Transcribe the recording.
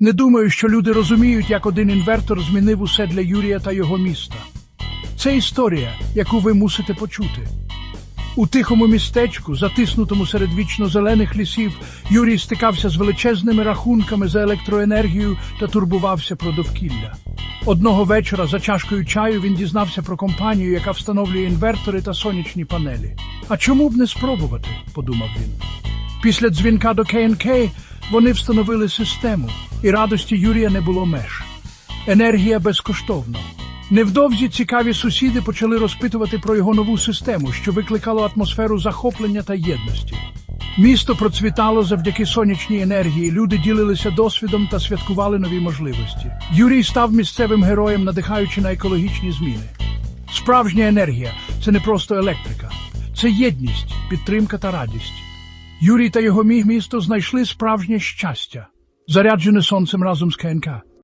Не думаю, що люди розуміють, як один інвертор змінив усе для Юрія та його міста. Це історія, яку ви мусите почути. У тихому містечку, затиснутому серед вічно-зелених лісів, Юрій стикався з величезними рахунками за електроенергію та турбувався про довкілля. Одного вечора за чашкою чаю він дізнався про компанію, яка встановлює інвертори та сонячні панелі. «А чому б не спробувати?» – подумав він. Після дзвінка до КНК вони встановили систему, і радості Юрія не було меж. Енергія безкоштовна. Невдовзі цікаві сусіди почали розпитувати про його нову систему, що викликало атмосферу захоплення та єдності. Місто процвітало завдяки сонячній енергії, люди ділилися досвідом та святкували нові можливості. Юрій став місцевим героєм, надихаючи на екологічні зміни. Справжня енергія – це не просто електрика. Це єдність, підтримка та радість. Юрій та його місто знайшли справжнє щастя, заряджене сонцем разом з КНК.